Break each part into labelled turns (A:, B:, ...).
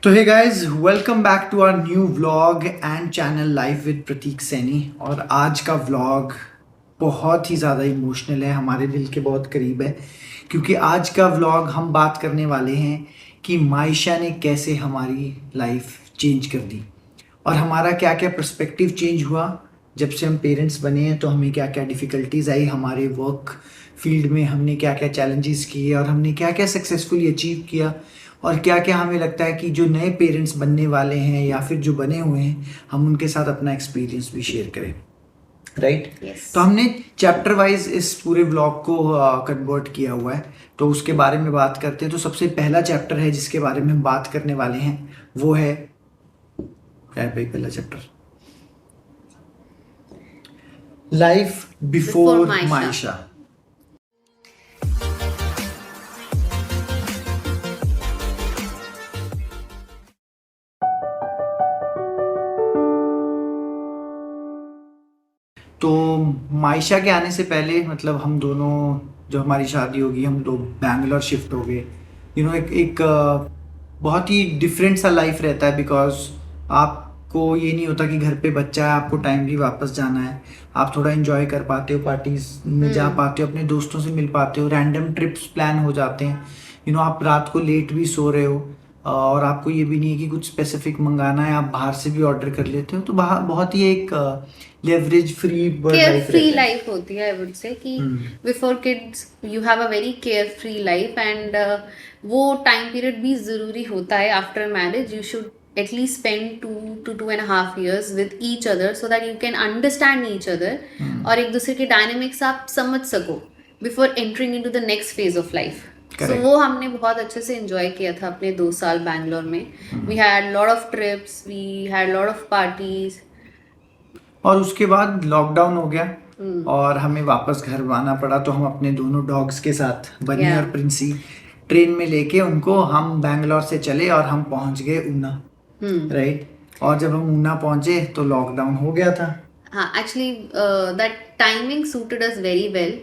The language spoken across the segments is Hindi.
A: तो hey guys, welcome back to our new vlog and channel live with Pratik Saini. और आज का व्लॉग बहुत ही ज़्यादा इमोशनल है, हमारे दिल के बहुत करीब है, क्योंकि आज का व्लॉग हम बात करने वाले हैं कि मायशा ने कैसे हमारी लाइफ चेंज कर दी और हमारा क्या क्या पर्सपेक्टिव चेंज हुआ जब से हम पेरेंट्स बने हैं। तो हमें क्या क्या डिफ़िकल्टीज आई हमारे वर्क फील्ड में, हमने क्या क्या चैलेंजेस किए और हमने क्या क्या सक्सेसफुली अचीव किया, और क्या क्या हमें लगता है कि जो नए पेरेंट्स बनने वाले हैं या फिर जो बने हुए हैं, हम उनके साथ अपना एक्सपीरियंस भी शेयर करें। Right
B: Yes.
A: तो हमने चैप्टर वाइज इस पूरे ब्लॉग को कन्वर्ट किया हुआ है, तो उसके बारे में बात करते हैं। तो सबसे पहला चैप्टर है जिसके बारे में हम बात करने वाले हैं, वो है क्या है भाई पहला chapter? Life before
B: Maisha.
A: Maysha. तो मायशा के आने से पहले मतलब हम दोनों, जब हमारी शादी होगी, हम लोग बैंगलोर शिफ्ट हो गए। एक बहुत ही डिफरेंट सा लाइफ रहता है, बिकॉज आपको ये नहीं होता कि घर पे बच्चा है, आपको टाइमली वापस जाना है। आप थोड़ा एंजॉय कर पाते हो, पार्टीज में जा पाते हो, अपने दोस्तों से मिल पाते हो, रैंडम ट्रिप्स प्लान हो जाते हैं। आप रात को लेट भी सो रहे हो और आपको ये भी नहीं है कि कुछ स्पेसिफिक मंगाना है, आप बाहर से भी ऑर्डर कर लेते हो। तो बाहर बहुत ही एक leverage free
B: care free life होती है। आई वुड से कि before kids you have a very care free life and वो टाइम पीरियड भी जरूरी होता है। After marriage you should at least spend 2 to 2.5 years with each other so that you can understand each other और एक दूसरे के डायनेमिक्स आप समझ सको before entering into the next phase of life. So वो हमने बहुत अच्छे से एंजॉय किया था अपने 2 साल बैंगलोर में। We had lot of trips, we had lot of parties.
A: और उसके बाद लॉकडाउन हो गया और हमें वापस घर आना पड़ा। तो हम अपने दोनों डॉग्स के साथ, बनी और प्रिंसी, ट्रेन में लेके उनको हम बैंगलोर से चले और हम पहुंच गए ऊना। राइट और जब हम ऊना पहुंचे तो लॉकडाउन हो गया था।
B: हाँ, actually that timing suited us very well.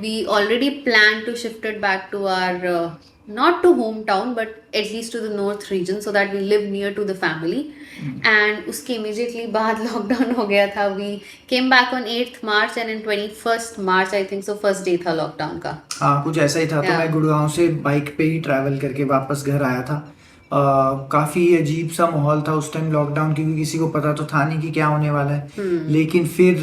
B: We already planned to shift it back to our not to hometown but at least to the north region so that we live near to the family. And उसके immediately बाद lockdown हो गया था। We came back on 8th March and in 21st March I think so first day था lockdown का।
A: हाँ, कुछ ऐसा ही था। तो मैं गुड़गांव से बाइक पे ही ट्रैवल करके वापस घर आया था। काफ़ी अजीब सा माहौल था उस टाइम लॉकडाउन, क्योंकि किसी को पता तो था नहीं कि क्या होने वाला है। लेकिन फिर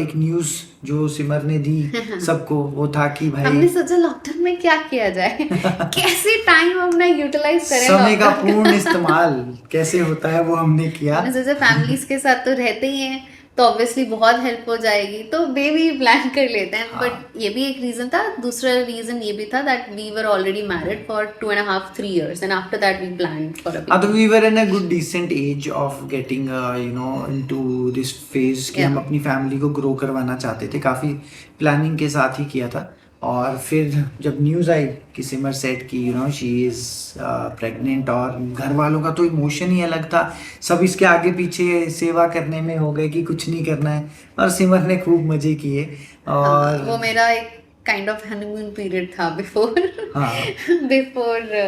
A: एक न्यूज़ जो सिमर ने दी सबको, वो था कि भाई
B: हमने सोचा लॉकडाउन में क्या किया जाए कैसे टाइम अपना यूटिलाइज करें,
A: समय का पूर्ण इस्तेमाल कैसे होता है वो हमने किया।
B: हमने सोचा फैमिलीज के साथ तो रहते ही हैं तो ऑब्वियसली बहुत हेल्प हो जाएगी, तो बेबी प्लान कर लेते हैं। बट ये भी एक रीजन था। दूसरा रीजन ये भी था that we were already married for 2.5-3 years and after that we planned for a
A: तो we were in a good decent age of getting into this phase कि हम अपनी फैमिली को ग्रो करवाना चाहते थे। काफ़ी प्लानिंग के साथ ही किया था। और फिर जब न्यूज़ आई कि सिमर सेट की शी इज़ प्रेग्नेंट, और घर वालों का तो इमोशन ही अलग था। सब इसके आगे पीछे सेवा करने में हो गए कि कुछ नहीं करना है, और सिमर ने खूब मज़े किए। और
B: वो मेरा एक काइंड ऑफ हनीमून पीरियड था before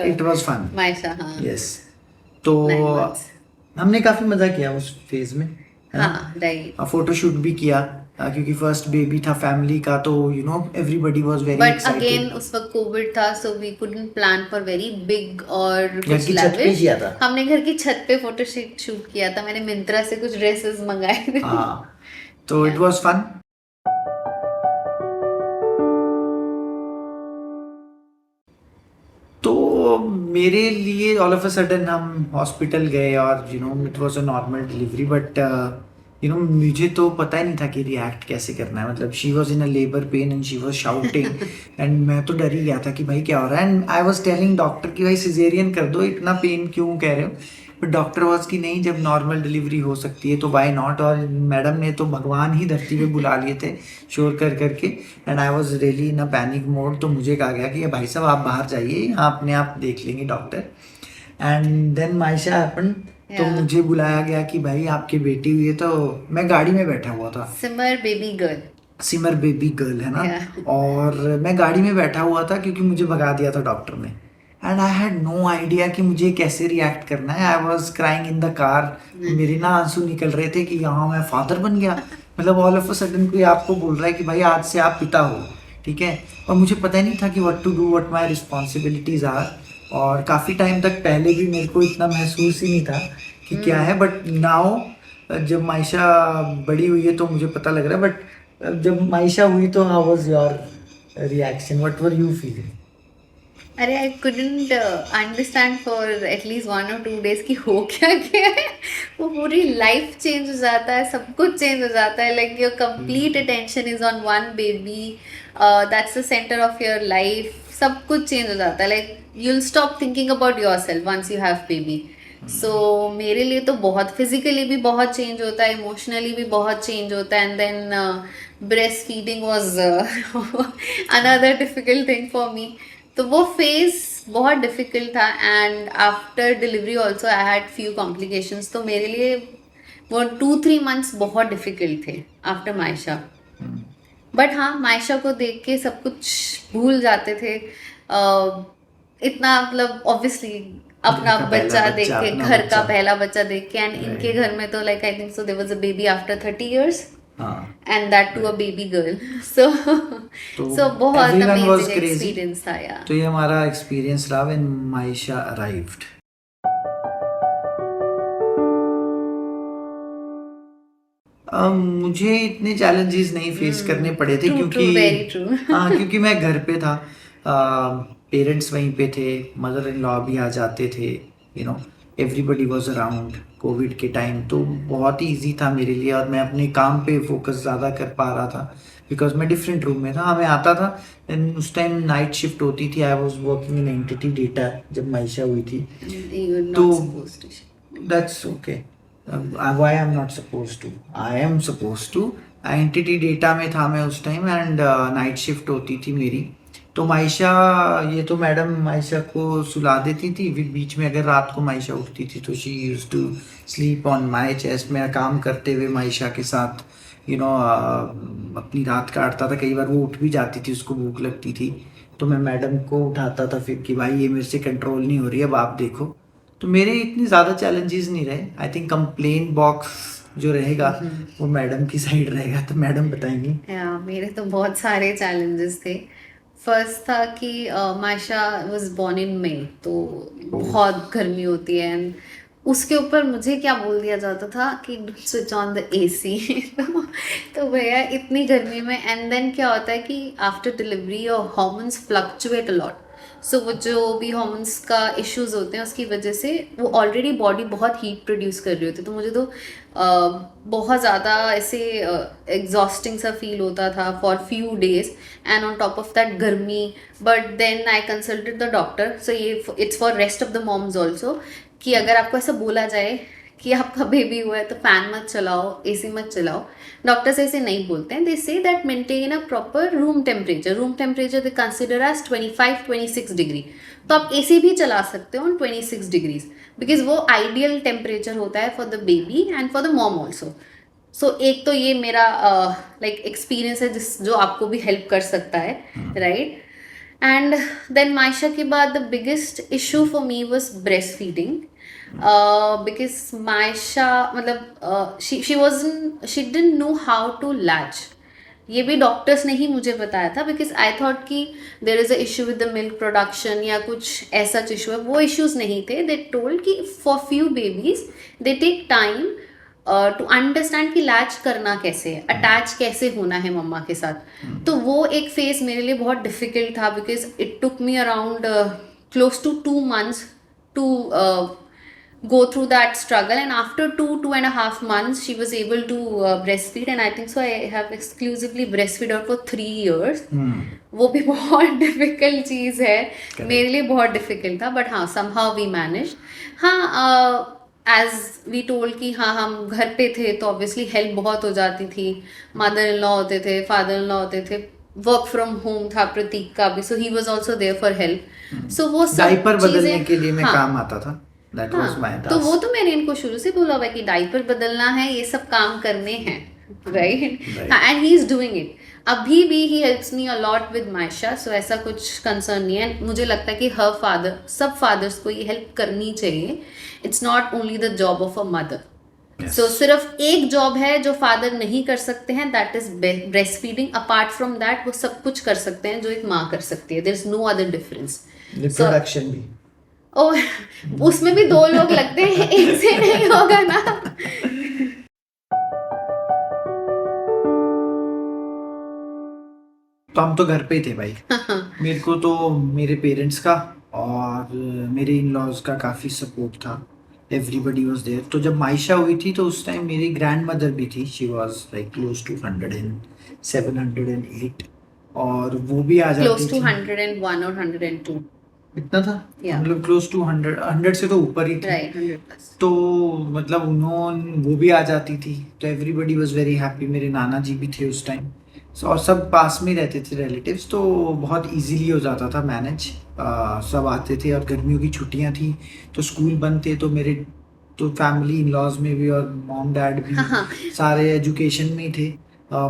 A: it was fun
B: Maysha. हाँ
A: यस। तो हमने काफ़ी मज़ा किया उस फेज में।
B: हाँ राइट।
A: फोटोशूट भी किया क्योंकि फर्स्ट बेबी था फैमिली का, तो everybody was very excited.
B: But again उस वक्त कोविड था, so we couldn't plan for very big और
A: कुछ लाविश।
B: हमने घर की छत पे फोटो शूट किया था। मैंने मिंत्रा से कुछ ड्रेसेस मंगाए थे।
A: हाँ, तो इट वाज फन। तो मेरे लिए ऑल ऑफ अ सडन हम हॉस्पिटल गए और it was a normal delivery, but मुझे तो पता ही नहीं था कि रिएक्ट कैसे करना है। मतलब she was in a labour pain and she was shouting and मैं तो डर ही गया था कि भाई क्या हो रहा है। And I was telling doctor कि भाई सिजेरियन कर दो, इतना पेन क्यों कह रहे हो। बट डॉक्टर वॉज कि नहीं, जब नॉर्मल डिलीवरी हो सकती है तो वाई नॉट। और मैडम ने तो भगवान ही धरती पे बुला लिए थे शोर कर करके। And I was really in a panic mode. तो मुझे कहा गया कि भाई साहब आप बाहर जाइए, यहाँ अपने आप देख लेंगे doctor. And then Maysha happened. तो मुझे बुलाया गया कि भाई आपकी बेटी हुई है। तो मैं गाड़ी में बैठा हुआ था,
B: सिमर बेबी गर्ल
A: है ना। और मैं गाड़ी में बैठा हुआ था क्योंकि मुझे भगा दिया था डॉक्टर ने। And I had no idea कि मुझे कैसे रिएक्ट करना है. I was crying in the car. मेरे ना आंसू निकल रहे थे कि यहाँ मैं फादर बन गया. मतलब ऑल ऑफ अ सडन कोई आपको बोल रहा है कि भाई आज से आप पिता हो, ठीक है. और मुझे पता ही नहीं था कि what to do, what my responsibilities are. और काफ़ी टाइम तक पहले भी मेरे को इतना महसूस ही नहीं था कि क्या है. बट नाउ जब मायशा बड़ी हुई है तो मुझे पता लग रहा है. बट जब मायशा हुई तो how was your reaction, what were you feeling?
B: अरे I couldn't understand for at least 1 or 2 days कि हो क्या गया है. वो पूरी लाइफ चेंज हो जाता है, सब कुछ चेंज हो जाता है. Like your complete attention is on one baby, that's the centre of your life. सब कुछ चेंज हो जाता है. Like you'll stop thinking about yourself once you have baby. सो मेरे लिए तो बहुत फिजिकली भी बहुत चेंज होता है, इमोशनली भी बहुत चेंज होता है. And then breast feeding was another difficult thing for me. तो वो फेज बहुत डिफिकल्ट था. And after delivery also I had few complications. तो मेरे लिए वो 2-3 months बहुत डिफिकल्ट थे आफ्टर मायशा. बट हाँ, मायशा को देख के सब कुछ भूल जाते थे. इतना मतलब ऑब्वियसली अपना बच्चा देख के, घर का पहला बच्चा देख के. एंड इनके घर में तो like I think so there was a baby after 30 years. And that too a baby girl. So बहुत अमेजिंग एक्सपीरियंस था यार.
A: तो ये हमारा एक्सपीरियंस रहा व्हेन मायशा अराइव्ड. मुझे इतने चैलेंजेस नहीं फेस करने पड़े थे क्योंकि क्योंकि मैं घर पे था. पेरेंट्स वहीं पे थे, मदर इन लॉ भी आ जाते थे, you know everybody was around Covid के टाइम. तो बहुत ही ईजी था मेरे लिए और मैं अपने काम पे फोकस ज़्यादा कर पा रहा था बिकॉज मैं डिफरेंट रूम में था. हाँ, मैं आता था. उस टाइम नाइट शिफ्ट होती थी. I was working in NTT Data जब मायशा हुई थी. तो that's okay. Why I am not suppose to? I am suppose to. NTT Data में था मैं उस टाइम एंड नाइट शिफ्ट होती थी मेरी. तो मायशा, ये तो मैडम मायशा को सुला देती थी. फिर बीच में अगर रात को मायशा उठती थी तो she used to sleep on my chest. मेरा काम करते हुए मायशा के साथ अपनी रात काटता था. कई बार वो उठ भी जाती थी, उसको भूख लगती थी तो मैं मैडम को उठाता था फिर कि भाई ये मेरे से कंट्रोल नहीं हो रही, अब आप देखो. तो मेरे इतने ज़्यादा चैलेंजेस नहीं रहे. आई थिंक कंप्लेंट बॉक्स जो रहेगा वो मैडम की साइड रहेगा. तो मैडम बताएंगी.
B: मेरे तो बहुत सारे चैलेंजेस थे. फर्स्ट था कि मायशा वाज बोर्न इन मई, तो बहुत गर्मी होती है. एंड उसके ऊपर मुझे क्या बोल दिया जाता था कि स्विच ऑन द एसी. तो भैया इतनी गर्मी में. एंड देन क्या होता है कि after delivery your hormones fluctuate a lot. So वो जो भी हार्मोन्स का इश्यूज होते हैं उसकी वजह से वो ऑलरेडी बॉडी बहुत हीट प्रोड्यूस कर रही होती है. तो मुझे तो बहुत ज़्यादा ऐसे एग्जॉस्टिंग सा फील होता था for few days. And on top of that garmi. But then I consulted the doctor. So ये it's for rest of the moms also कि अगर आपको ऐसा बोला जाए कि आपका बेबी हुआ है तो फैन मत चलाओ, एसी मत चलाओ. डॉक्टर्स ऐसे नहीं बोलते हैं. They say that maintain a proper room temperature. Room temperature they consider as 25-26 degree. तो आप एसी भी चला सकते हो ऑन 26 डिग्रीज बिकॉज वो आइडियल टेम्परेचर होता है for the baby and for the mom also. So एक तो ये मेरा लाइक एक्सपीरियंस है जो आपको भी हेल्प कर सकता है, राइट. एंड देन मायशा के बाद the biggest issue for me was breast feeding. because Maisha मतलब she didn't know how to latch. ये भी डॉक्टर्स ने ही मुझे बताया था बिकॉज आई थॉट कि there is a issue with the milk production या कुछ ऐसा इशू है. वो इश्यूज नहीं थे. दे टोल्ड कि for few babies they take time to understand कि लैच करना कैसे है, अटैच कैसे होना है मम्मा के साथ. तो वो एक फेज मेरे लिए बहुत डिफिकल्ट था because it took me around close to 2 months to go through that struggle. And after 2.5 months she was able to breastfeed. And I think so I have exclusively breastfeed her for 3 years. वो भी बहुत डिफिकल्ट चीज़ है. मेरे लिए बहुत डिफिकल्ट था. बट हाँ, somehow we managed. हाँ, एज वी टोल्ड कि हाँ हम घर पे थे तो ऑब्वियसली हेल्प बहुत हो जाती थी. मदर इन लॉ होते थे, फादर इन लॉ होते थे. वर्क फ्रॉम होम था प्रतीक का भी, so he was also there for help. So वो सब
A: डायपर बदलने के लिए मैं काम आता था. That was my task.
B: तो वो तो मैंने इनको शुरू से बोला हुआ है कि डायपर बदलना है, ये सब काम करने हैं. right?
A: Right.
B: And he is doing it. अभी भी he helps me a lot with Maisha, so ऐसा कुछ कंसर्न नहीं है. मुझे लगता है कि हर फादर, सब फादर्स को ये हेल्प करनी चाहिए. It's not only the job of a mother.
A: Yes.
B: सो सिर्फ एक जॉब है जो फादर नहीं कर सकते हैं, that is breast feeding. Apart from that वो सब कुछ कर सकते हैं जो एक माँ कर सकती है. There is no other difference.
A: Reproduction भी.
B: ओ, उसमें भी 2 लोग लगते हैं, एक से नहीं होगा ना.
A: तो हम तो घर पे ही थे भाई. मेरे को तो मेरे पेरेंट्स का और मेरे इन लॉज का काफ़ी सपोर्ट था. Everybody was there. तो जब माइशा हुई थी तो उस टाइम मेरी ग्रैंड मदर भी थी. She was like close to 107, 108. और वो भी आ जाती
B: क्लोज टू
A: थी.
B: 101 और 102.
A: इतना था.
B: Yeah.
A: मतलब क्लोज टू 100 से तो ऊपर ही थी.
B: Right, 100 plus.
A: तो मतलब उन्होंने वो भी आ जाती थी. तो एवरीबडी वॉज वेरी हैप्पी. मेरे नाना जी भी थे उस टाइम. और सब पास में रहते थे रिलेटिव्स. तो बहुत इजीली हो जाता था मैनेज. सब आते थे और गर्मियों की छुट्टियां थी तो स्कूल बंद थे. तो मेरे तो फैमिली इन लॉज में भी और मॉम डैड भी
B: हाँ.
A: सारे एजुकेशन में ही थे.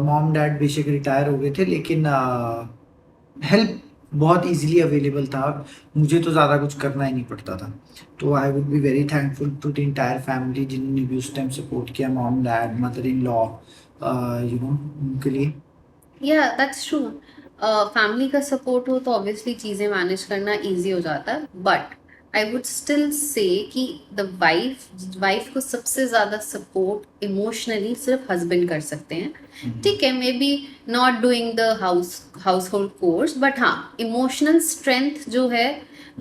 A: मॉम डैड बेशक रिटायर हो गए थे लेकिन हेल्प बहुत इजीली अवेलेबल था. और मुझे तो ज़्यादा कुछ करना ही नहीं पड़ता था. तो I would be very thankful to the entire family जिन्होंने भी उस टाइम सपोर्ट किया. Mom dad, mother in law, उनके लिए.
B: Yeah that's true. फैमिली का सपोर्ट हो तो ऑब्वियसली चीज़ें मैनेज करना इजी हो जाता है. But I would still say कि द वाइफ को सबसे ज़्यादा सपोर्ट इमोशनली सिर्फ हस्बैंड कर सकते हैं. ठीक है, may be not doing the house hold course, but हाँ, इमोशनल स्ट्रेंथ जो है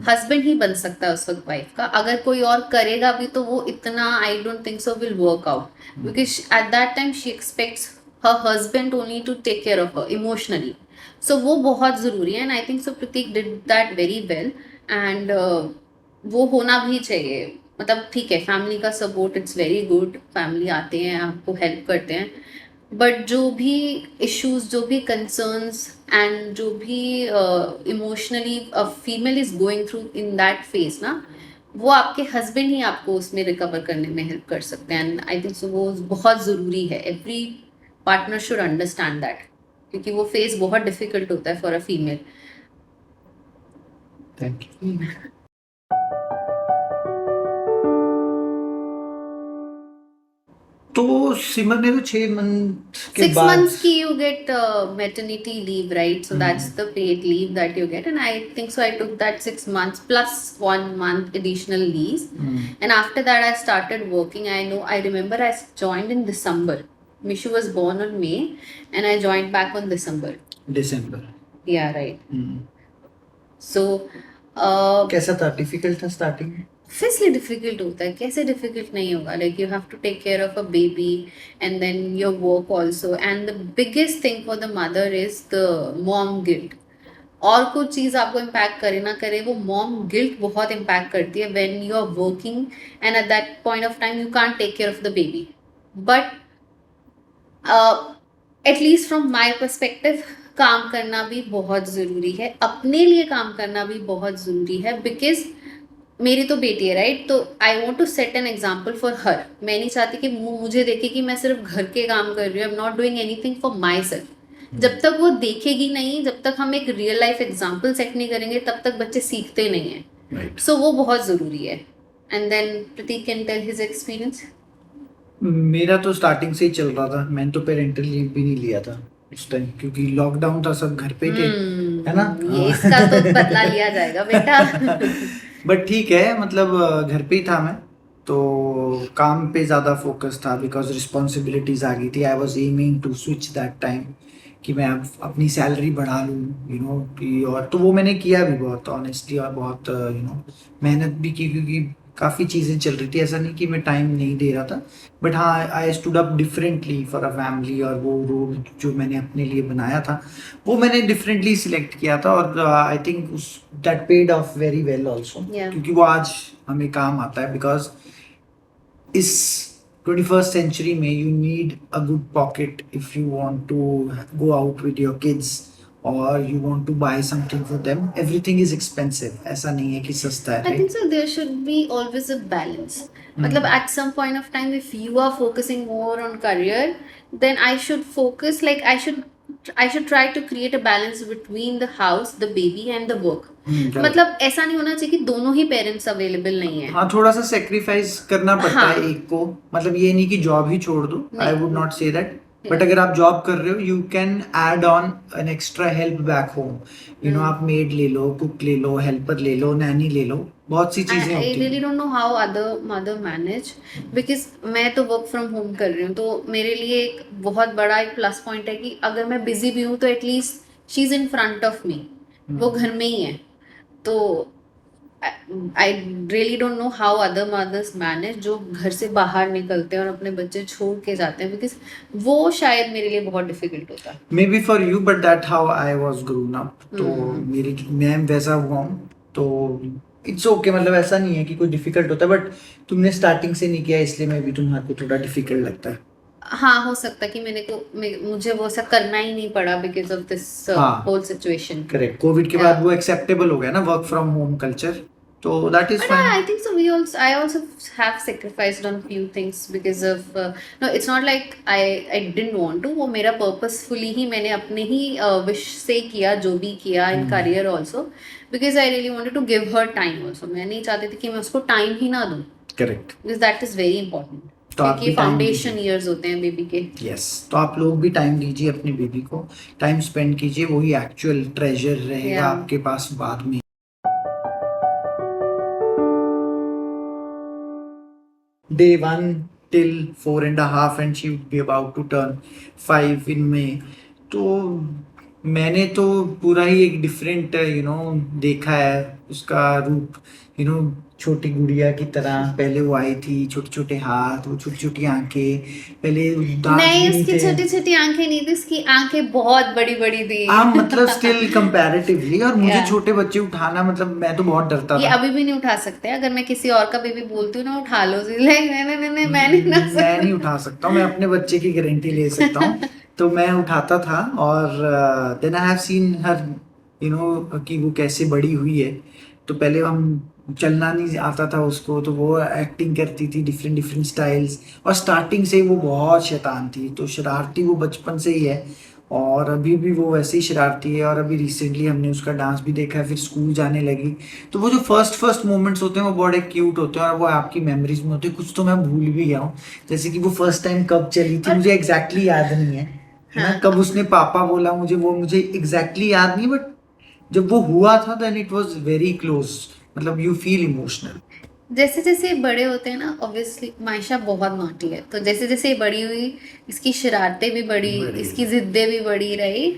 B: हस्बैंड ही बन सकता है उस वक्त वाइफ का. अगर कोई और करेगा भी तो वो इतना I don't think so will work out, because at that time she aspects her husband only to take care of her emotionally. So वो बहुत ज़रूरी है. and I think so Pratik did that very well. and वो होना भी चाहिए. मतलब ठीक है, फैमिली का support it's very good. Family आते हैं, आपको हेल्प करते हैं. बट जो भी इश्यूज, जो भी कंसर्न्स एंड जो भी emotionally female is going through in that phase ना, वो आपके हस्बैंड ही आपको उसमें रिकवर करने में हेल्प कर सकते हैं. एंड आई थिंक सो वो बहुत ज़रूरी है. Every partner should understand that, क्योंकि वो फेस बहुत डिफिकल्ट होता है for a female.
A: Thank you. तो सिमर ने तो 6 मंथ के
B: 6
A: बाद
B: months की you get maternity leave, right? So that's the paid leave that you get, and I think so I took that 6 months plus 1 month additional leave. And after that I started working. I remember I joined in December. Mishu was born on May and I joined back on December.
A: December.
B: Yeah, right. So
A: कैसा था? डिफिकल्ट था स्टार्टिंग?
B: ऑब्वियसली डिफिकल्ट होता है. कैसे डिफिकल्ट नहीं होगा? Like you have to take care of a baby and then your work also. And the biggest thing for the mother is the mom guilt. और कुछ चीज़ आपको इम्पैक्ट करे ना करे, वो मॉम गिल्ट बहुत इम्पैक्ट करती है when you are working and at that point of time you can't take care of the baby. But at least from my perspective, काम करना भी बहुत ज़रूरी है. अपने लिए काम करना भी बहुत ज़रूरी है. बिकॉज मेरी तो बेटी है, राइट? तो I want to set an example for her. मैं नहीं चाहती कि मुझे देखे कि मैं सिर्फ घर के काम कर रही हूँ. आई am not doing anything for my self. जब तक वो देखेगी नहीं, जब तक हम एक रियल लाइफ एग्जाम्पल सेट नहीं करेंगे, तब तक बच्चे सीखते नहीं हैं. सो वो बहुत ज़रूरी है. And then Prateek can tell his experience.
A: मेरा तो स्टार्टिंग से ही चल रहा था. मैंने तो पेरेंटल लीव भी नहीं लिया था उस टाइम, क्योंकि लॉकडाउन था, सब घर पे थे, है ना?
B: ये इसका तो बदला लिया जाएगा बेटा.
A: बट ठीक है, मतलब घर पे ही था मैं. तो काम पे ज़्यादा फोकस था बिकॉज रिस्पॉन्सिबिलिटीज़ आ गई थी. I was aiming to switch that time कि मैं अब अपनी सैलरी बढ़ा लूँ, और तो वो मैंने किया भी बहुत ऑनेस्टली. और बहुत मेहनत भी की, क्योंकि काफ़ी चीज़ें चल रही थी. ऐसा नहीं कि मैं टाइम नहीं दे रहा था, बट हाँ, I stood up differently for a family. और वो रोल जो मैंने अपने लिए बनाया था वो मैंने डिफरेंटली सिलेक्ट किया था. और आई थिंक उस that paid of very well also, क्योंकि वो आज हमें काम आता है. बिकॉज इस 21st century में you need a good pocket if you want to go out with your kids or you want to buy something for them. Everything is expensive. ऐसा नहीं है कि सस्ता है.
B: I think so there should be always a balance. मतलब at some point of time if you are focusing more on career, then I should focus, like I should try to create a balance between the house, the baby and the work.
A: correct.
B: मतलब ऐसा नहीं होना चाहिए कि दोनों ही पेरेंट्स अवेलेबल नहीं है.
A: हाँ, थोड़ा सा सेक्रीफाइस करना पड़ता
B: हाँ.
A: है एक को, मतलब ये नहीं कि जॉब ही छोड़ दो, I would not say that, but
B: Yeah.
A: अगर आप जॉब कर रहे हो you can add on an extra help back home, you know, आप मेड ले लो, कुक ले लो, हेल्पर ले लो, नैनी ले लो, बहुत सी चीजें
B: I
A: होती
B: really
A: हैं.
B: don't know how other mother manage, because मैं तो वर्क फ्रॉम होम कर रही हूँ, तो मेरे लिए एक बहुत बड़ा एक प्लस पॉइंट है कि अगर मैं बिजी भी हूँ तो at least she is in front of me, वो घर में ही है. तो I really don't know how other mothers manage जो घर से बाहर निकलते हैं और अपने बच्चे छोड़ के जाते हैं, बिकॉज वो शायद मेरे लिए बहुत डिफिकल्ट होता है.
A: May be for you but that how I was grown up, तो मैं वैसा हुआ हूँ, तो इट्स ओके, मतलब ऐसा नहीं है कि कोई डिफिकल्ट होता है, बट तुमने स्टार्टिंग से नहीं किया इसलिए मे बी तुम्हारे को थोड़ा डिफिकल्ट लगता है.
B: हाँ, हो सकता है कि मुझे वो ऐसा करना ही नहीं पड़ा because of this whole situation.
A: Correct, Covid के बाद वो एक्सेप्टेबल हो गया ना वर्क फ्रॉम होम कल्चर, तो that is
B: But
A: fine.
B: I think so. I also have sacrificed on few things because of no. It's not like I didn't want to. वो मेरा purposefully ही मैंने अपने ही wish से किया जो भी किया in career also, because I really wanted to give her time also. मैं नहीं चाहती थी कि मैं उसको time ही ना दूँ.
A: Correct.
B: Because that is very important.
A: तो आप
B: क्योंकि
A: भी time
B: फाउंडेशन ईयर्स होते हैं बेबी के.
A: यस, तो आप लोग भी टाइम दीजिए अपनी बेबी को, टाइम स्पेंड कीजिए, वही एक्चुअल ट्रेजर रहेगा
B: Yeah.
A: आपके पास बाद में. Day 1 till 4.5 and she would be about to turn 5 in May. तो मैंने तो पूरा ही एक डिफरेंट देखा है उसका रूप, छोटी गुड़िया की तरह. पहले वो आई थी, छोटे छोटे हाथ, वो छोटी छोटी आंखें, पहले दांत भी
B: नहीं,
A: नहीं
B: उसकी
A: थे.
B: छोटी छोटी आंखें नहीं थी, उसकी आंखें बहुत बड़ी बड़ी थी.
A: हाँ, मतलब स्टिल कंपैरेटिवली, और मुझे
B: Yeah.
A: छोटे बच्चे उठाना, मतलब मैं तो बहुत डरता
B: ये
A: था.
B: अभी भी नहीं उठा सकते. अगर मैं किसी और का बेबी बोलती हूँ ना उठा लो, नहीं नहीं मैं नहीं उठा
A: मैं
B: सकती.
A: नहीं उठा सकता हूँ, मैं अपने बच्चे की गारंटी ले सकता हूँ. तो मैं उठाता था, और then I have seen her कि वो कैसे बड़ी हुई है. तो पहले हम चलना नहीं आता था उसको, तो वो एक्टिंग करती थी डिफरेंट डिफरेंट स्टाइल्स, और स्टार्टिंग से ही वो बहुत शैतान थी. तो शरारती वो बचपन से ही है, और अभी भी वो वैसे ही शरारती है. और अभी रिसेंटली हमने उसका डांस भी देखा है, फिर स्कूल जाने लगी. तो वो जो फर्स्ट मोमेंट्स होते हैं वो बड़े क्यूट होते हैं, और वो आपकी मेमोरीज में होते हैं. कुछ तो मैं भूल भी गया हूँ, जैसे कि वो फर्स्ट टाइम कब चली थी, मुझे एग्जैक्टली याद नहीं है ना, कब उसने पापा बोला मुझे एग्जैक्टली याद नहीं, बट जब वो हुआ था then it was very close, मतलब यू फील इमोशनल.
B: जैसे जैसे ये बड़े होते हैं ना, ऑब्वियसली मायशा बहुत नॉटी है, तो जैसे जैसे ये बड़ी हुई इसकी शरारतें भी बढ़ी, इसकी जिद्दें भी बढ़ी रही.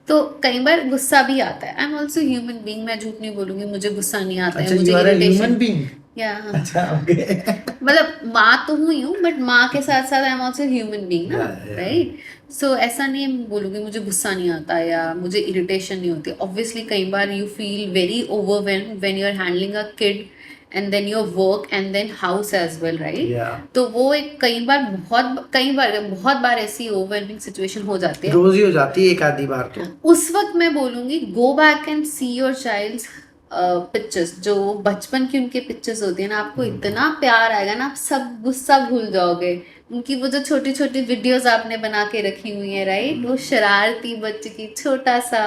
B: तो कई बार गुस्सा भी आता है. I am also human being, मैं झूठ नहीं बोलूंगी, मुझे गुस्सा नहीं आता
A: अच्छा,
B: है, मुझे
A: you are a human
B: irritation.
A: Being.
B: या
A: अच्छा, ओके.
B: मतलब माँ तो हुई हूँ, बट माँ के साथ साथ I am also human being ना,
A: Yeah.
B: राइट. सो ऐसा नहीं है बोलूँगी मुझे गुस्सा नहीं आता या मुझे इरिटेशन नहीं होती. ऑब्वियसली कई बार you feel very overwhelmed when you are handling a kid and then your work and then house as well, right. तो वो एक कई बार बहुत बार ऐसी ओवरवेलमिंग सिचुएशन हो जाती है.
A: रोज ही हो जाती है एक आधी बार तो.
B: उस वक्त मैं बोलूँगी go back and see your child's pictures, जो बचपन की उनके पिक्चर्स होती है ना, आपको इतना प्यार आएगा ना, आप सब गुस्सा भूल जाओगे. उनकी वो जो छोटी छोटी वीडियोस आपने बना के रखी हुई है, राइट, वो शरारती बच्चे की छोटा सा,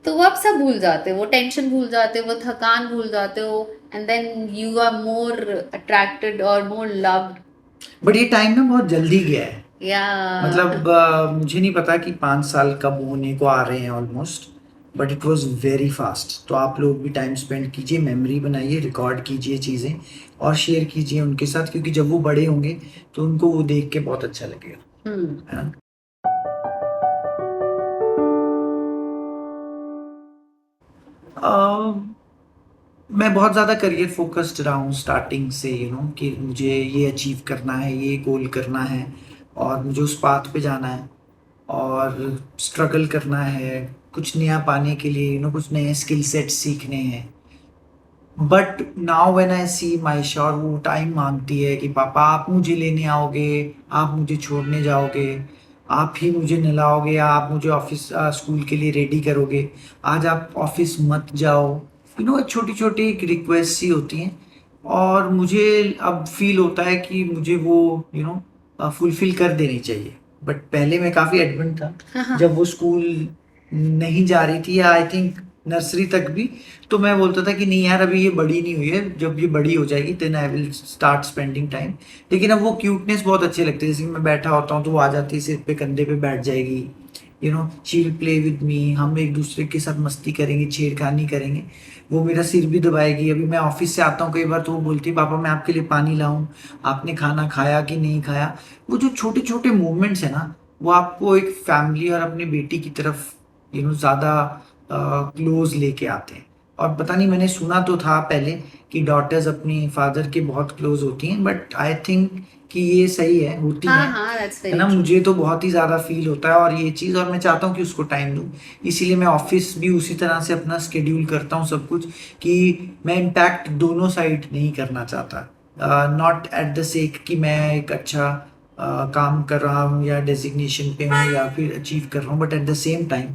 B: तो वो आप सब भूल जाते हो, वो टेंशन भूल जाते हो, वो थकान भूल जाते हो, and then you are more attracted और मोर लव्ड.
A: बट ये टाइम ना बहुत जल्दी गया है.
B: या
A: मतलब मुझे नहीं पता कि 5 साल कब होने को आ रहे हैं almost, but it was very fast. तो आप लोग भी टाइम स्पेंड कीजिए, मेमोरी बनाइए, रिकॉर्ड कीजिए चीज़ें, और शेयर कीजिए उनके साथ, क्योंकि जब वो बड़े होंगे तो उनको वो देख के बहुत अच्छा लगेगा, है ना. मैं बहुत ज़्यादा करियर फोकस्ड रहा हूँ स्टार्टिंग से, कि मुझे ये अचीव करना है, ये गोल करना है, और मुझे उस पाथ पे जाना है, और स्ट्रगल करना है कुछ नया पाने के लिए, कुछ नए स्किल सेट सीखने हैं. बट नाउ व्हेन आई सी मायशा, और वो टाइम मांगती है कि पापा आप मुझे लेने आओगे, आप मुझे छोड़ने जाओगे, आप ही मुझे नहलाओगे, या आप मुझे ऑफिस स्कूल के लिए रेडी करोगे, आज आप ऑफिस मत जाओ. छोटी छोटी रिक्वेस्ट ही होती हैं, और मुझे अब फील होता है कि मुझे वो फुलफिल कर देनी चाहिए. बट पहले मैं काफ़ी एडमेंट था जब वो स्कूल नहीं जा रही थी, या आई थिंक नर्सरी तक भी, तो मैं बोलता था कि नहीं यार अभी ये बड़ी नहीं हुई है, जब ये बड़ी हो जाएगी then I will start spending time. लेकिन अब वो क्यूटनेस बहुत अच्छे लगते हैं, जैसे कि मैं बैठा होता हूँ तो वो आ जाती है, सिर पे कंधे पे बैठ जाएगी, you know she will play with me, हम एक दूसरे के साथ मस्ती करेंगे, छेड़खानी करेंगे, वो मेरा सिर भी दबाएगी। अभी मैं ऑफिस से आता हूँ कई बार तो वो बोलती है पापा मैं आपके लिए पानी लाऊं, आपने खाना खाया कि नहीं खाया। वो जो छोटे छोटे मूवमेंट्स है ना, वो आपको एक फैमिली और अपनी बेटी की तरफ ज़्यादा क्लोज लेके आते हैं। और पता नहीं, मैंने सुना तो था पहले कि डॉटर्स अपनी फादर के बहुत क्लोज होती हैं, बट आई थिंक कि ये सही है, होती
B: हाँ
A: हैं,
B: हाँ, दैट्स
A: है
B: वेरी
A: ना।
B: ट्रू।
A: मुझे तो बहुत ही ज़्यादा फील होता है और ये चीज़, और मैं चाहता हूँ कि उसको टाइम दूँ, इसीलिए मैं ऑफिस भी उसी तरह से अपना स्केड्यूल करता हूँ सब कुछ, कि मैं इम्पैक्ट दोनों साइड नहीं करना चाहता। नॉट एट द सेक कि मैं एक अच्छा काम कर रहा हूँ या डेजिग्नेशन पे हूँ या फिर अचीव कर रहा हूँ, but at the same time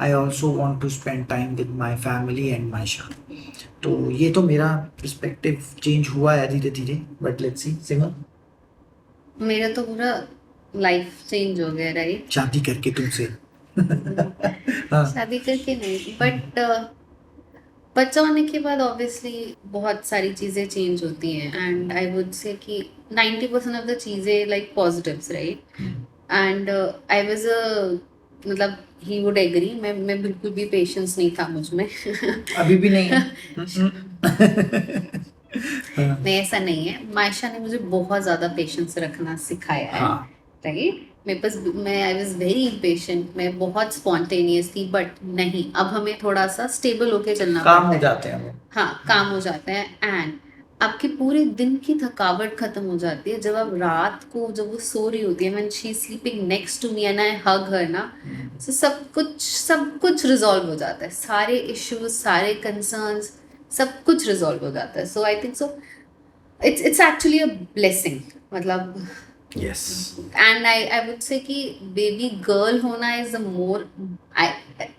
A: I also want to spend time with my family and my शाह। तो ये तो मेरा पर्सपेक्टिव चेंज हुआ है धीरे धीरे, बट लेट्स सी। सिमर,
B: मेरा तो पूरा लाइफ चेंज हो गया, राइट?
A: शादी करके तुमसे हाँ।
B: शादी करके नहीं, बट बच्चा होने के बाद ऑब्वियसली बहुत सारी चीज़ें चेंज होती हैं, एंड आई वुड से कि 90% ऑफ द चीज़ें like positives, right? And I was a मतलब ही वुड एग्री, मैं बिल्कुल भी पेशेंस नहीं था मुझ में।
A: अभी भी नहीं है। हाँ।
B: नहीं, ऐसा नहीं है, मायशा ने मुझे बहुत ज़्यादा पेशेंस रखना सिखाया है,
A: हाँ।
B: राइट? मैं आई वॉज वेरी इम्पेशेंट, मैं बहुत स्पॉन्टेनियस थी, बट नहीं, अब हमें थोड़ा सा स्टेबल होके चलना
A: काम
B: पड़ता
A: हो
B: है।
A: जाते हैं वो।
B: हाँ, काम हो जाते हैं, एंड आपके पूरे दिन की थकावट खत्म हो जाती है जब आप रात को, जब वो सो रही होती है, when she is sleeping next to me and I hug her ना, so सब कुछ रिजॉल्व हो जाता है, सारे इश्यूज, सारे कंसर्न्स, सब कुछ रिजॉल्व हो जाता है। So I think so it's actually a blessing, मतलब।
A: Yes.
B: And I would say कि बेबी गर्ल होना इज अ मोर,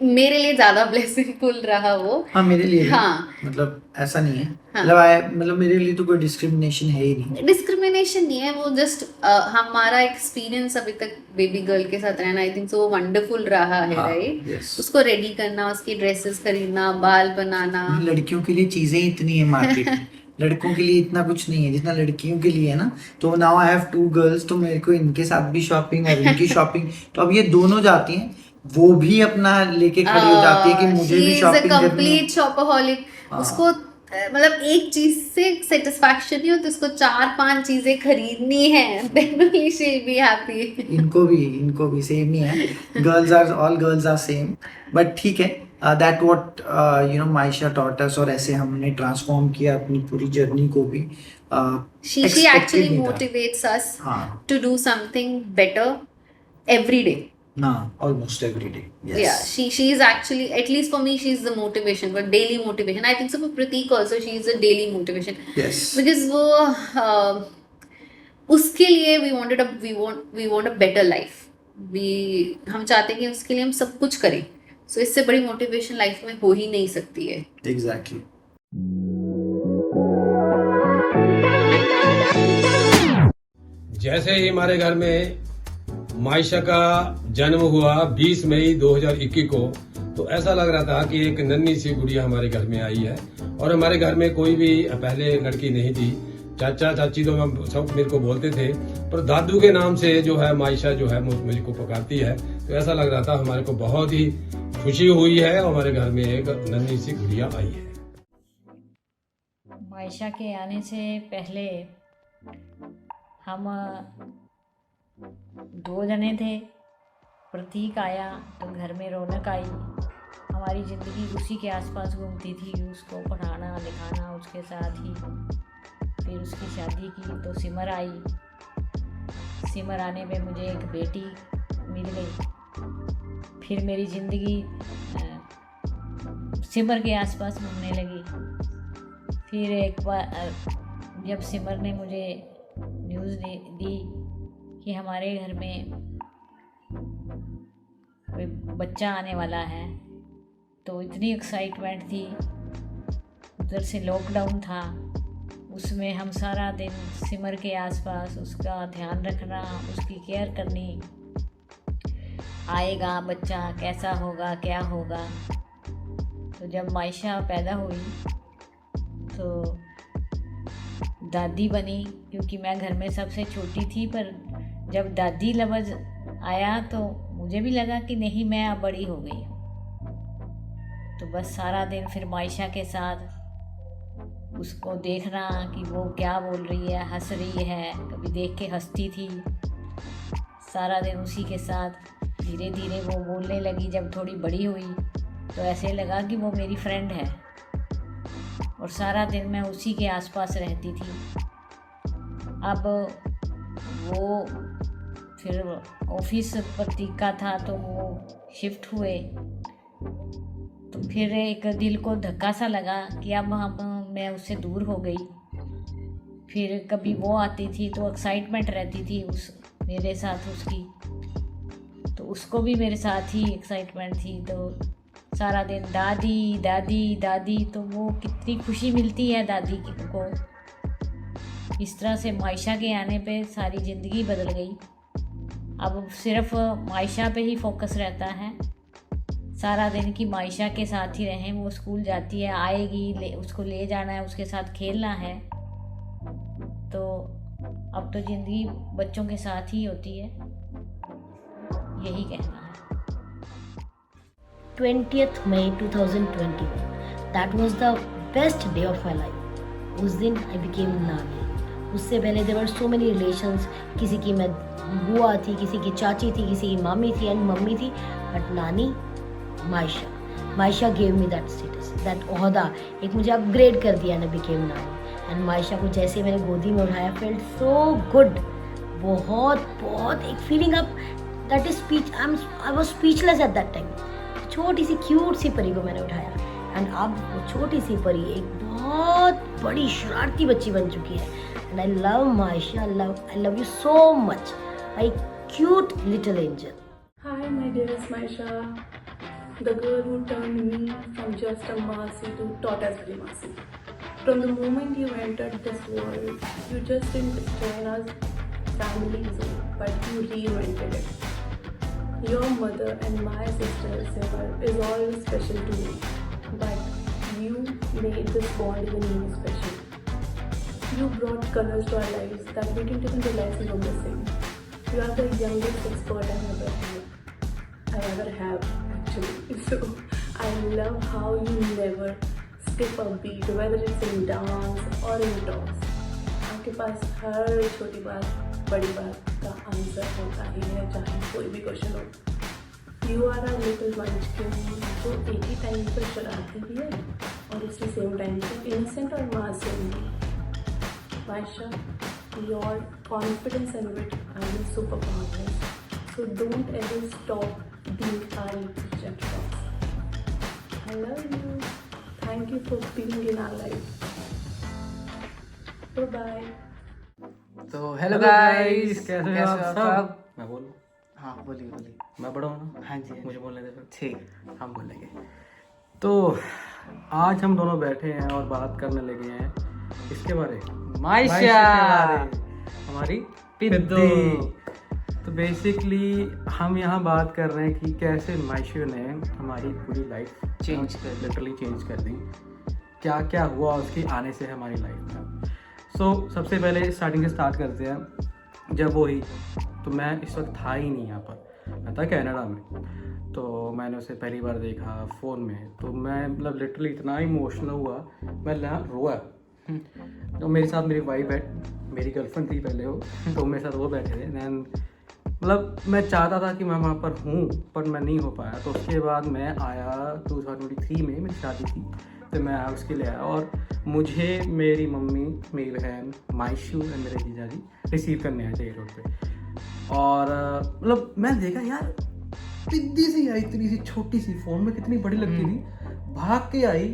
B: मेरे लिए ज्यादा ब्लेसिंगफुल रहा वो।
A: हाँ, मेरे लिए भी,
B: हाँ,
A: मतलब ऐसा नहीं है,
B: हाँ,
A: मतलब मेरे लिए तो कोई डिस्क्रिमिनेशन है ही नहीं।
B: डिस्क्रिमिनेशन नहीं है, वो जस्ट हमारा एक्सपीरियंस अभी तक बेबी गर्ल के साथ रहना, आई थिंक सो वंडरफुल रहा है,
A: हाँ,
B: राइट?
A: yes।
B: उसको रेडी करना, उसकी ड्रेसेस खरीदना, बाल बनाना।
A: लड़कियों के लिए चीजें इतनी है मार्केट में, लड़कों के लिए इतना कुछ नहीं है जितना लड़कियों के लिए है ना। तो नाउ आई हैव 2 गर्ल्स, तो मेरे को इनके साथ भी शॉपिंग और इनकी शॉपिंग, तो अब ये दोनों जाती हैं, वो भी अपना लेके खड़ी हो जाती है कि मुझे
B: शी
A: भी
B: इज अ
A: शॉपिंग करनी है।
B: कंप्लीट शॉपaholic।
A: हाँ।
B: उसको मतलब एक चीज से सेटिस्फैक्शन नहीं होती, उसको 4-5 चीजें खरीदनी है, then only she will be happy.
A: इनको भी सेम ही है, गर्ल्स आर सेम, बट ठीक है, that what Maysha taught us, और ऐसे हमने ट्रांसफॉर्म किया अपनी पूरी जर्नी को भी।
B: she
A: एक्सपेक्टेड
B: actually
A: नहीं था।
B: motivates us
A: हाँ।
B: to do something better every day.
A: हाँ, almost every day.
B: Yeah, she is actually, at least for me, she is the motivation, but daily motivation. I think so for Prateek also, she is a daily motivation.
A: Yes.
B: Because वो उसके लिए we want a better life. हम चाहते हैं कि उसके लिए हम सब कुछ करें, so इससे बड़ी मोटिवेशन लाइफ में हो ही नहीं सकती है।
A: एग्जैक्टली।
C: जैसे ही हमारे घर में मायशा का जन्म हुआ 20 मई 2021 को, तो ऐसा लग रहा था कि एक नन्ही सी गुड़िया हमारे घर में आई है। और हमारे घर में कोई भी पहले लड़की नहीं थी, चाचा चाची तो हम सब मेरे को बोलते थे, पर दादू के नाम से जो है मायशा जो है मेरे को पुकारती है। तो ऐसा लग रहा था हमारे को बहुत ही खुशी हुई है और हमारे घर में एक नन्ही सी गुड़िया आई है।
D: मायशा के आने से पहले हम 2 जने थे। प्रतीक आया तो घर में रौनक आई, हमारी ज़िंदगी उसी के आसपास घूमती थी, उसको पढ़ाना लिखाना उसके साथ ही। फिर उसकी शादी की तो सिमर आई, सिमर आने में मुझे एक बेटी मिल गई। फिर मेरी ज़िंदगी सिमर के आसपास घूमने लगी। फिर एक बार जब सिमर ने मुझे न्यूज़ दी कि हमारे घर में कोई बच्चा आने वाला है, तो इतनी एक्साइटमेंट थी। उधर से लॉकडाउन था, उसमें हम सारा दिन सिमर के आसपास उसका ध्यान रखना, उसकी केयर करनी, आएगा बच्चा, कैसा होगा, क्या होगा। तो जब मायशा पैदा हुई तो दादी बनी, क्योंकि मैं घर में सबसे छोटी थी। पर जब दादी लफ्ज़ आया तो मुझे भी लगा कि नहीं, मैं अब बड़ी हो गई हूँ। तो बस सारा दिन फिर मायशा के साथ उसको देखना कि वो क्या बोल रही है, हंस रही है, कभी देख के हंसती थी। सारा दिन उसी के साथ। धीरे धीरे वो बोलने लगी, जब थोड़ी बड़ी हुई तो ऐसे लगा कि वो मेरी फ्रेंड है, और सारा दिन मैं उसी के आसपास रहती थी। अब वो फिर ऑफिस प्रतीक का था तो वो शिफ्ट हुए, तो फिर एक दिल को धक्का सा लगा कि अब मैं उससे दूर हो गई। फिर कभी वो आती थी तो एक्साइटमेंट रहती थी उस मेरे साथ उसकी, तो उसको भी मेरे साथ ही एक्साइटमेंट थी। तो सारा दिन दादी दादी दादी, तो वो कितनी खुशी मिलती है दादी को। इस तरह से मायशा के आने पे सारी ज़िंदगी बदल गई। अब सिर्फ मायशा पे ही फोकस रहता है, सारा दिन की मायशा के साथ ही रहें। वो स्कूल जाती है, आएगी, उसको ले जाना है, उसके साथ खेलना है। तो अब तो ज़िंदगी बच्चों के साथ ही होती है, यही कहना है।
E: 20th May 2021. That was the best day of my life. उस दिन I became नानी। उससे पहले there were so many relations. किसी की मैं बुआ थी, किसी की चाची थी, किसी की मामी थी एंड मम्मी थी, बट नानी Maysha gave me that status, that ओहदा एक मुझे अपग्रेड कर दिया ना, became नानी। एंड मायशा को जैसे मैंने गोदी में उठाया, felt so good। बहुत एक फीलिंग अब that is speech, I was speechless at that time। छोटी सी क्यूट सी परी को मैंने उठाया, एंड अब वो छोटी सी परी एक बहुत बड़ी शरारती बच्ची बन चुकी है। And I love Maysha, I love you so much, my cute little angel.
F: Hi, my dearest Maisha, the girl who turned me from just a Masi to Totasbury Masi. From the moment you entered this world, you just didn't join us family zone, but you reinvented it. Your mother and my sister Simar is always special to me, but you made this bond even more special. You brought colors to our lives that we didn't even realize we were missing. You are the youngest expert I ever have actually. So I love how you never skip a beat, whether it's in dance or in talks. आपके पास हर छोटी बात बड़ी बात का आंसर होता ही है, चाहे कोई भी क्वेश्चन हो। You are a little munchkin जो एक ही टाइम पर शरारती भी है और उसी सेम टाइम पर इनोसेंट और मासूम भी। Maysha, your confidence and wit are your super powers, so don't ever stop being our little jet. I love you, thank you for being in our life. Bye bye.
G: तो हेलो गाइस, कैसे हो आप सब?
H: मैं बोलूं?
G: हाँ बोलिए।
H: मैं बड़ा हूँ ना?
G: हाँ जी,
H: मुझे बोलने दे फिर।
G: ठीक,
H: हम बोलेंगे। तो आज हम दोनों बैठे हैं और बात करने लगे हैं किसके बारे?
G: मायशा
H: के बारे, हमारी
G: पिद्दू।
H: तो बेसिकली हम यहाँ बात कर रहे हैं कि कैसे मायशा ने हमारी पूरी लाइफ लिटरली चेंज कर दी। क्या क्या हुआ उसके आने से हमारी लाइफ में। सबसे पहले स्टार्टिंग से स्टार्ट करते हैं। जब वो ही तो मैं इस वक्त था ही नहीं यहाँ पर, मैं था कनाडा में। तो मैंने उसे पहली बार देखा फ़ोन में, तो मैं मतलब लिटरली इतना इमोशनल हुआ, मैं रोया। तो मेरे साथ मेरी मेरी गर्लफ्रेंड थी पहले वो, तो मेरे साथ वो बैठे थे। दैन मतलब मैं चाहता था कि मैं वहाँ पर हूँ, पर मैं नहीं हो पाया। तो उसके बाद मैं आया 2023 में, मेरी शादी थी, तो मैं आया उसके लिए आया। और मुझे मेरी मम्मी, मेरी बहन मायशू और मेरे जीजा जी रिसीव करने आए थे एयरपोर्ट पे। और मतलब मैं देखा यार पिद्दी सी आई, इतनी सी छोटी सी, फ़ोन में कितनी बड़ी लगती थी, भाग के आई।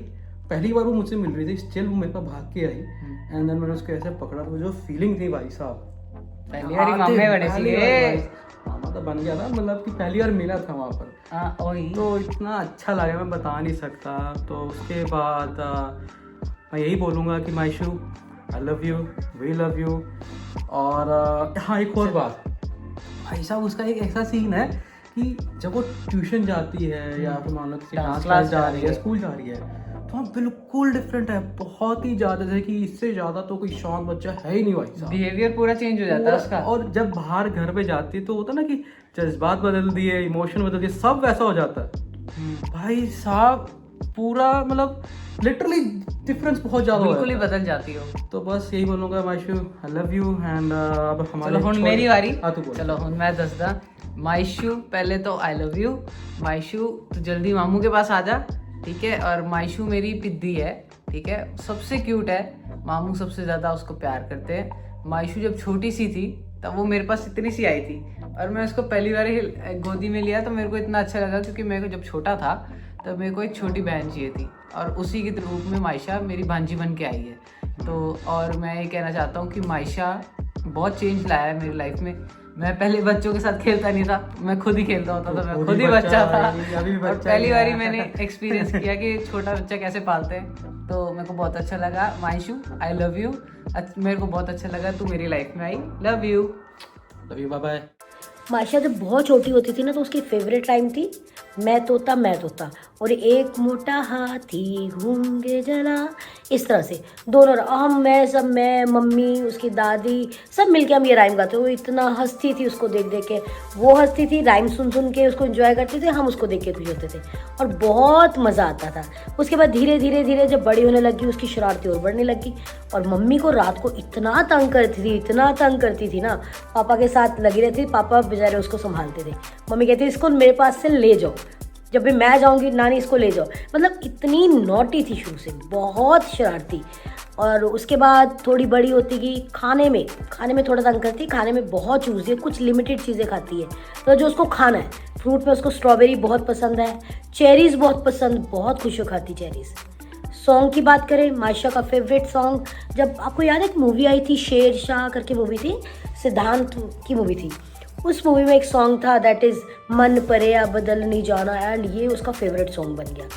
H: पहली बार वो मुझसे मिल रही थी, स्टिल वो मेरे पास भाग के आई। एंड देन मैंने उसको ऐसे पकड़ा, तो जो फीलिंग थी भाई साहब,
G: पहली बार मामे बड़े सी
H: मामा तो बन गया था, मतलब कि पहली बार मिला था वहाँ पर। तो इतना अच्छा लगा, मैं बता नहीं सकता। तो उसके बाद मैं यही बोलूँगा कि Mayshu, I love you, we love you. और हाँ, एक और बात, भाई साहब उसका एक ऐसा सीन है कि जब वो ट्यूशन जाती है या फिर मान लो किसी
G: Dance
H: डांस
G: class
H: क्लास जा
G: जा
H: रही
G: रही
H: है,
G: है।
H: स्कूल जा रही है, तो हम बिल्कुल डिफरेंट है, बहुत ही ज़्यादा, जैसे कि इससे ज़्यादा तो कोई शांत बच्चा है ही नहीं भाई साहब।
G: बिहेवियर पूरा चेंज हो जाता है
H: पूरा-
G: उसका।
H: और जब बाहर घर पे जाती है तो होता है ना कि जज्बात बदल दिए, इमोशन बदल दिए, सब वैसा हो जाता है भाई साहब। पूरा मतलब लिटरली डिफरेंस बहुत ज़्यादा हो
G: बिल्कुल ही
H: जाता है।
G: बदल जाती हो।
H: तो बस यही बोलूँगा मायशू, आई लव यू एंड अब हमारे
G: चलो हुन मेरी वारी।
H: हाँ तू बोल।
G: चलो हुन मैं दसदा। मायशू पहले तो आई लव यू। मायशू तू जल्दी मामू के पास आ जा, ठीक है। और मायशू मेरी पिद्दी है, ठीक है, सबसे क्यूट है। मामू सबसे ज़्यादा उसको प्यार करते हैं। मायशू जब छोटी सी थी तब वो मेरे पास इतनी सी आई थी, और मैं उसको पहली बार ही गोदी में लिया तो मेरे को इतना अच्छा लगा, क्योंकि मेरे को जब छोटा था तब मेरे को एक छोटी बहन चाहिए थी, और उसी के रूप में मायशा मेरी भांजी बन के आई है। तो और मैं ये कहना चाहता हूँ कि मायशा बहुत चेंज लाया है मेरी लाइफ में। मैं पहले बच्चों के साथ खेलता नहीं था, मैं खुद ही खेलता होता था, मैं खुद ही बच्चा था।
H: अभी भी
G: और
H: बच्चा
G: पहली
H: ही
G: बारी
H: है।
G: मैंने एक्सपीरियंस किया कि छोटा बच्चा कैसे पालते हैं, तो मेरे को बहुत अच्छा लगा। Mayshu I love you. मेरे को बहुत अच्छा लगा तू मेरी लाइफ में आई। Love you.
H: Love you, bye bye.
E: Maysha जब बहुत छोटी होती थी ना तो उसकी फेवरेट लाइन थी, मैं तोता मैं तोता, और एक मोटा हाथी घूंगे जला, इस तरह से दोनों हम मैं मम्मी उसकी दादी सब मिलके हम ये राइम गाते। वो इतना हंसती थी उसको देख देख के, वो हंसती थी, राइम सुन सुन के उसको एंजॉय करते थे, हम उसको देख के खुश होते थे और बहुत मज़ा आता था। उसके बाद धीरे धीरे धीरे जब बड़ी होने लगी उसकी शरारतें और बढ़ने लगी, और मम्मी को रात को इतना तंग करती थी, इतना तंग करती थी ना, पापा के साथ लगी रहती थी, पापा बेचारे उसको संभालते थे। मम्मी कहती इसको मेरे पास से ले जाओ, जब भी मैं जाऊंगी नानी इसको ले जाओ। मतलब इतनी नॉटी थी शुरू से, बहुत शरारती। और उसके बाद थोड़ी बड़ी होती गई, खाने में थोड़ा तंग करती, खाने में बहुत चूज़ी है, कुछ लिमिटेड चीज़ें खाती है, तो जो उसको खाना है फ्रूट में उसको स्ट्रॉबेरी बहुत पसंद है, चेरीज़ बहुत पसंद, बहुत खुश हो खाती चेरीज़। सॉन्ग की बात करें, मायशा का फेवरेट सॉन्ग, जब आपको याद है एक मूवी आई थी शेरशाह करके मूवी थी, सिद्धांत की मूवी थी, उस मूवी में एक सॉन्ग था दैट इज़ मन परे या बदल नहीं जाना, एंड ये उसका फेवरेट सॉन्ग बन गया।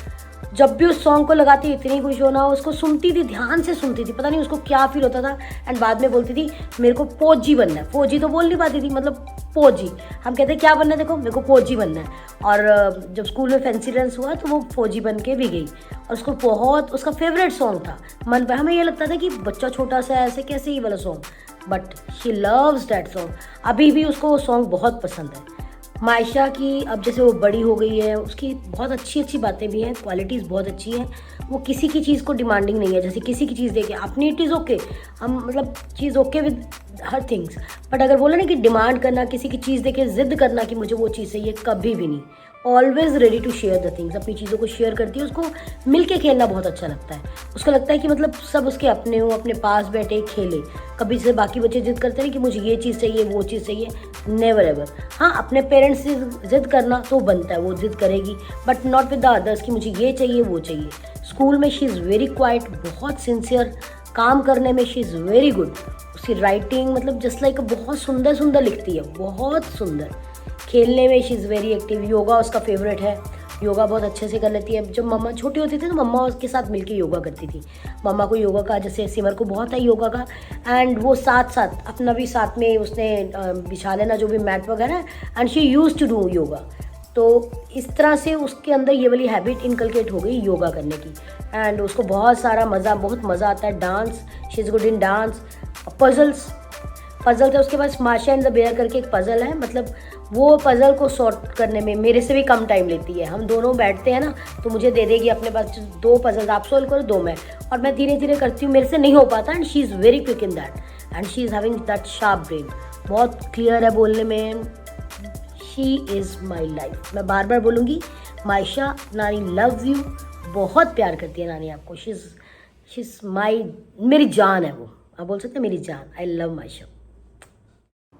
E: जब भी उस सॉन्ग को लगाती इतनी खुश होना, उसको सुनती थी, ध्यान से सुनती थी, पता नहीं उसको क्या फील होता था, एंड बाद में बोलती थी मेरे को फौजी बनना है। फौजी तो बोल नहीं पाती थी, मतलब फौजी, हम कहते क्या बनना है, देखो मेरे को फौजी बनना है। और जब स्कूल में फैंसी डांस हुआ तो वो फौजी बन के भी गई, और उसको बहुत उसका फेवरेट सॉन्ग था मन पर। हमें ये लगता था कि बच्चा छोटा सा है, ऐसे कैसे ये वाला song, but she loves that song, अभी भी उसको वो सॉन्ग बहुत पसंद है। मायशा की अब जैसे वो बड़ी हो गई है, उसकी बहुत अच्छी अच्छी बातें भी हैं, क्वालिटीज़ बहुत अच्छी हैं, वो किसी की चीज़ को डिमांडिंग नहीं है, जैसे किसी की चीज़ देके अपनी इट इज़ ओके, हम मतलब चीज़ okay with her things, but अगर बोला ना कि डिमांड करना, किसी की चीज़ देके जिद करना कि मुझे वो चीज़ चाहिए, कभी भी नहीं। Always ready to share the things, अपनी चीज़ों को शेयर करती है, उसको मिल के खेलना बहुत अच्छा लगता है। उसको लगता है कि मतलब सब उसके अपने हो, अपने पास बैठे खेले। कभी जैसे बाकी बच्चे जिद करते हैं कि मुझे ये चीज़ चाहिए वो चीज़ चाहिए, नेवर एवर। हाँ, अपने पेरेंट्स से जिद करना तो बनता है, वो जिद करेगी, but not with the others कि मुझे ये चाहिए वो चाहिए। स्कूल में शी इज़ वेरी क्वाइट, बहुत सिंसियर, काम करने में शी इज़ वेरी गुड। उसकी राइटिंग मतलब जस्ट लाइक बहुत सुंदर सुंदर लिखती है, बहुत सुंदर। खेलने में she is very active, yoga उसका फेवरेट है, योगा बहुत अच्छे से कर लेती है। जब मम्मा छोटी होती थी तो मम्मा उसके साथ मिलके योगा करती थी। मम्मा को योगा का, जैसे सिमर को बहुत है योगा का, एंड वो साथ साथ अपना भी साथ में उसने बिछा लेना जो भी मैट वगैरह, and she used to do yoga. तो इस तरह से उसके अंदर ये वाली हैबिट इनकलकेट हो गई योगा करने की, एंड उसको बहुत मज़ा आता है। Dance, she is good in dance. Puzzle है उसके पास, माशा एंड द बेयर करके एक पजल है, मतलब वो पजल को सॉर्ट करने में मेरे से भी कम टाइम लेती है। हम दोनों बैठते हैं ना तो मुझे दे देगी अपने पास 2 पजल, आप सोल्व करो 2 मैं, और मैं धीरे धीरे करती हूँ, मेरे से नहीं हो पाता, and she is very quick in that, and she is having that sharp brain, बहुत क्लियर है बोलने में। शी इज़ माई लाइफ, मैं बार बार बोलूँगी, मायशा नानी लव यू, बहुत प्यार करती है नानी आपको। शी इज़ माई, मेरी जान है वो, आप बोल सकते हैं मेरी जान। I love Maysha.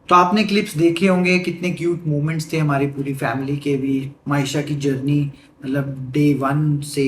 A: तो आपने क्लिप्स देखे होंगे, कितने क्यूट मोमेंट्स थे हमारी पूरी फैमिली के भी, मायशा की जर्नी, मतलब डे 1 से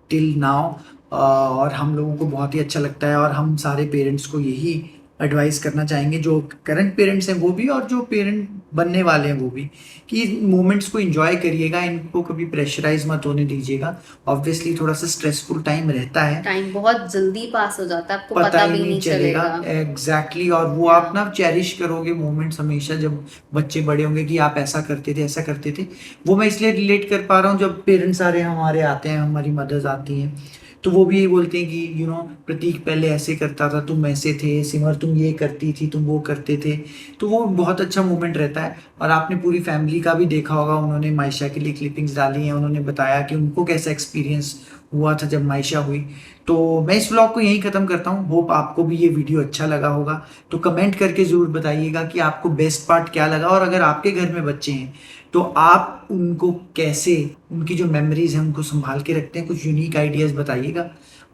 A: टिल नाउ, और हम लोगों को बहुत ही अच्छा लगता है, और हम सारे पेरेंट्स को यही एडवाइस करना चाहेंगे, जो करंट पेरेंट्स हैं वो भी और जो पेरेंट बनने वाले हैं वो भी, कि मोमेंट्स को एंजॉय करिएगा, इनको कभी प्रेशराइज मत होने दीजिएगा। ऑब्वियसली थोड़ा सा स्ट्रेसफुल टाइम रहता है,
B: टाइम बहुत जल्दी पास हो जाता है, आपको पता भी नहीं चलेगा।
A: एग्जैक्टली और वो आप ना चेरिश करोगे मोमेंट्स हमेशा, जब बच्चे बड़े होंगे कि आप ऐसा करते थे ऐसा करते थे। वो मैं इसलिए रिलेट कर पा रहा हूँ, जब पेरेंट्स सारे हमारे आते हैं, हमारी मदर्स आती हैं, तो वो भी यही बोलते हैं कि प्रतीक पहले ऐसे करता था, तुम ऐसे थे, सिमर तुम ये करती थी, तुम वो करते थे। तो वो बहुत अच्छा मोमेंट रहता है। और आपने पूरी फैमिली का भी देखा होगा, उन्होंने मायशा के लिए क्लिपिंग्स डाली हैं, उन्होंने बताया कि उनको कैसा एक्सपीरियंस हुआ था जब मायशा हुई। तो मैं इस व्लॉग को यहीं ख़त्म करता हूँ। होप आपको भी ये वीडियो अच्छा लगा होगा, तो कमेंट करके ज़रूर बताइएगा कि आपको बेस्ट पार्ट क्या लगा, और अगर आपके घर में बच्चे हैं तो आप उनको कैसे, उनकी जो मेमोरीज हैं उनको संभाल के रखते हैं, कुछ यूनिक आइडियाज़ बताइएगा।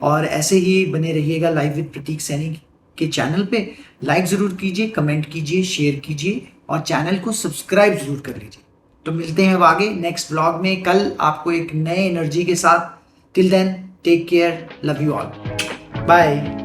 A: और ऐसे ही बने रहिएगा लाइव विद प्रतीक सैनी के चैनल पे। लाइक ज़रूर कीजिए, कमेंट कीजिए, शेयर कीजिए और चैनल को सब्सक्राइब ज़रूर कर लीजिए। तो मिलते हैं अब आगे नेक्स्ट ब्लॉग में कल आपको एक नए एनर्जी के साथ। Till then take care, love you all, bye.